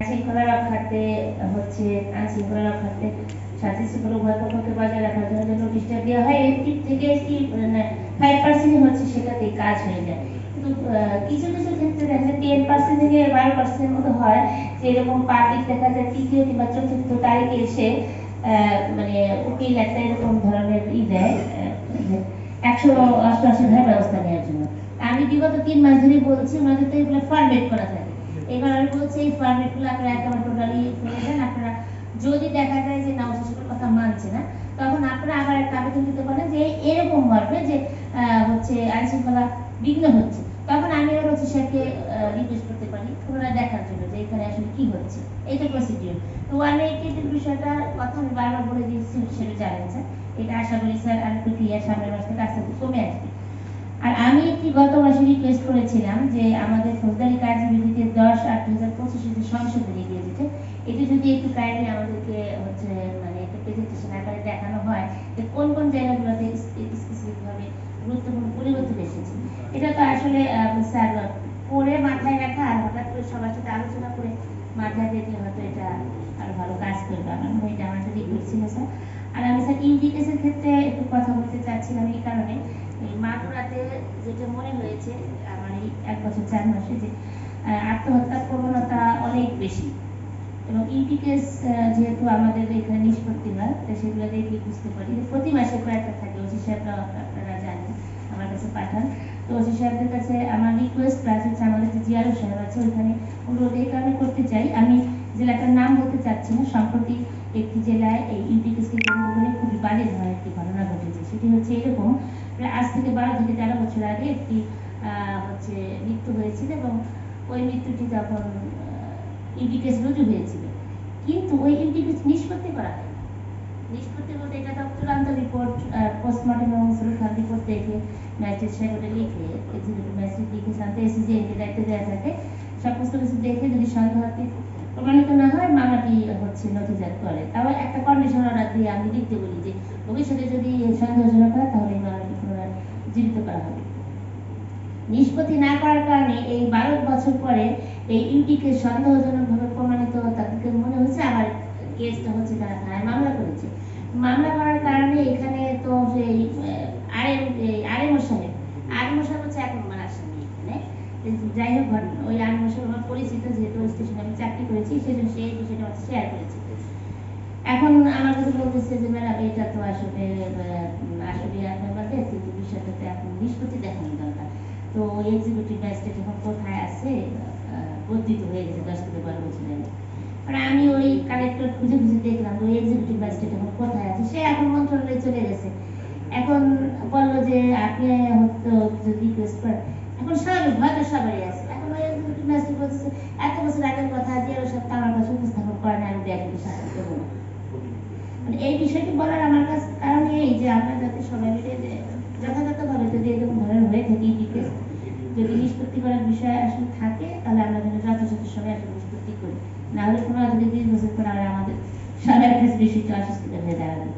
শৃঙ্খলা রক্ষার্থে হচ্ছে আইন শৃঙ্খলা রক্ষার্থে শান্তি শৃঙ্খলা উভয় পক্ষকে বজায় রাখার জন্য যে নোটিশটা দেওয়া হয় এর থেকে একটি 5% হচ্ছে সেটাতে কাজ হয়ে যায়। কিন্তু কিছু কিছু ক্ষেত্রে দেখা যায় 10% থেকে 12% মতো হয় যে এরকম পাবলিক দেখা যায় তৃতীয় কিংবা চতুর্থ তারিখে এসে মানে উকিল একটা এরকম ধরনের দেয় 188 ব্যবস্থা নেওয়ার জন্য। আমি বিগত 3 মাস ধরে বলছি ওনাদের তো এগুলো ফরম্যাট করা থাকে। এবার আমি বলছি এই ফরম্যাটগুলো আপনারা একেবারে টোটালি করে দেন। আপনারা যদি দেখা যায় যে না ওসবের কথা মানছে না তখন আপনারা আবার একটা আবেদন দিতে পারেন যে এরকম মর্মে যে হচ্ছে আইন শৃঙ্খলা বিঘ্ন হচ্ছে, তখন আমি ওর হচ্ছে সেটাকে রিকোয়েস্ট করতে পারি পুনরায় দেখার জন্য যে এখানে আসলে কি হচ্ছে। এটা প্রসিডিউর। তো 188 এর বিষয়টার কথা আমি বারবার বলে দিয়েছি, সেটা জানেন স্যার। এটা আশা করি স্যার আর একটু ক্লিয়ার সামনের মাস থেকে আস্তে আস্তে কমে আসবে। আর আমি একটি গত মাসে রিকোয়েস্ট করেছিলাম যে আমাদের ফৌজদারি কার্যবিধিতে 10/8/2025 যে সংশোধনী দিয়ে দিতে, এটা যদি একটু কাইন্ডলি আমাদেরকে হচ্ছে মানে একটা প্রেজেন্টেশন আকারে দেখানো হয় যে কোন কোন জায়গাগুলোতে স্পেসিফিকভাবে গুরুত্বপূর্ণ পরিবর্তন এসেছে। এটা তো আসলে স্যার পড়ে মাথায় রাখা আর হঠাৎ করে সবার সাথে আলোচনা করে মাথায় দেখলে হয়তো এটা আরো ভালো কাজ করবে। এটা আমার একটা রিকোয়েস্ট ছিল স্যার। আর আমি স্যার ইউডিকেসের ক্ষেত্রে একটু কথা বলতে চাচ্ছিলাম এই কারণে, মাগুরাতে যেটা মনে হয়েছে আমার এই 1 বছর 4 মাসে যে আত্মহত্যার প্রবণতা অনেক বেশি, এবং ইউডিকেস যেহেতু আমাদের এখানে নিষ্পত্তি হয় সেগুলো দেখে বুঝতে পারি যে প্রতি মাসে কয়েকটা থাকে। ওসি সাহেবরা আপনারা জানেন আমার কাছে পাঠান। তো ওসি সাহেবদের কাছে আমার রিকোয়েস্ট হচ্ছে আমাদের যে জিআরও সাহেব আছে ওইখানে অনুরোধ এই কারণে করতে চাই, আমি জেলাটার নাম বলতে চাচ্ছি না, সম্প্রতি একটি জেলায় এই ইউডিকেসকে কেন্দ্র করে খুবই বাজে ধরনের একটি ঘটনা ঘটেছে। সেটি হচ্ছে এরকম, প্রায় আজ থেকে 12 থেকে 13 বছর আগে একটি হচ্ছে মৃত্যু হয়েছিল এবং ওই মৃত্যুটি তখন ইউডিকেস রুজু হয়েছিল, কিন্তু ওই ইউডিকেস নিষ্পত্তি করা হয়। নিষ্পত্তি বলতে এটা তো চূড়ান্ত রিপোর্ট পোস্টমর্টম এবং সুরক্ষার রিপোর্ট দেখে ম্যাজিস্ট্রেট সাহেব ওটা লিখে এক্সিকিউটিভ ম্যাজিস্ট্রেট লিখে শান্তি এসিজে এর দায়িত্ব দেওয়া থাকে। সমস্ত কিছু দেখে যদি সন্দেহাতীত প্রমাণিত না হয় মামলাটি হচ্ছে নথিজাত করে। তাও একটা কন্ডিশন অর্ডার দিয়ে আমি লিখতে বলি যে ভবিষ্যতে যদি সন্দেহজনক হয় তাহলে এই মামলাটি পুনরায় জীবিত করা হবে। নিষ্পত্তি না করার কারণে এই 12 বছর পরে এই ইউডিকে সন্দেহজনকভাবে প্রমাণিত তাদেরকে মনে হচ্ছে আবার কেসটা হচ্ছে তারা থানায় মামলা করেছে। মামলা করার কারণে এখানে তো সেই আরএমও সাহেব হচ্ছে এখন আমার আসামি এখানে। যাই হোক ওই আরএমও সাহেব আমার পরিচিত, যেহেতু স্টেশনে আমি চাকরি করেছি সেজন্য সেই বিষয়টা শেয়ার করেছি। এখন আমার কাছে বলতেছে যে ম্যাডাম এটা তো আসলে আপনার মধ্যে কিন্তু বিষয়টাতে এখন নিষ্পত্তি দেখানো দরকার। তো এক্সিকিউটিভ ম্যাজিস্ট্রেট এখন কোথায় আছে, বর্ধিত হয়ে গেছে 10 থেকে 12 বছর আগে। মানে আমি ওই কালেক্টর খুঁজে খুঁজে দেখলাম ওই এক্সিকিউটিভ ম্যাজিস্ট্রেট এখন কোথায় আছে, সে এখন মন্ত্রণালয়ে চলে গেছে। এখন বললো যে আপনি হয়তো যদি রিকোয়েস্ট করেন, এখন সবাই হয়তো সবারই আছে। এখন ওই এক্সিকিউটিভ ম্যাজিস্ট্রেট বলছে এত বছর আগের কথা যে ওর সাথে আমার কাছে উপস্থাপন করেন আমি দেখবো সাহায্য করবো না। মানে এই বিষয়টি বলার আমার কাছে কারণ এই যে আমরা যাতে সবাই মিলে যে যথাযথভাবে যদি এরকম ধরনের হয়ে থাকি বিকেস যদি নিষ্পত্তি করার বিষয় আসলে থাকে তাহলে আমরা যেন যথাযথ সময় আসলে নিষ্পত্তি করি, না হলে 15 থেকে 20 বছর পর আমাদের সবার কাছে বিষয়টা অস্বস্তিকর হয়ে দাঁড়াবে।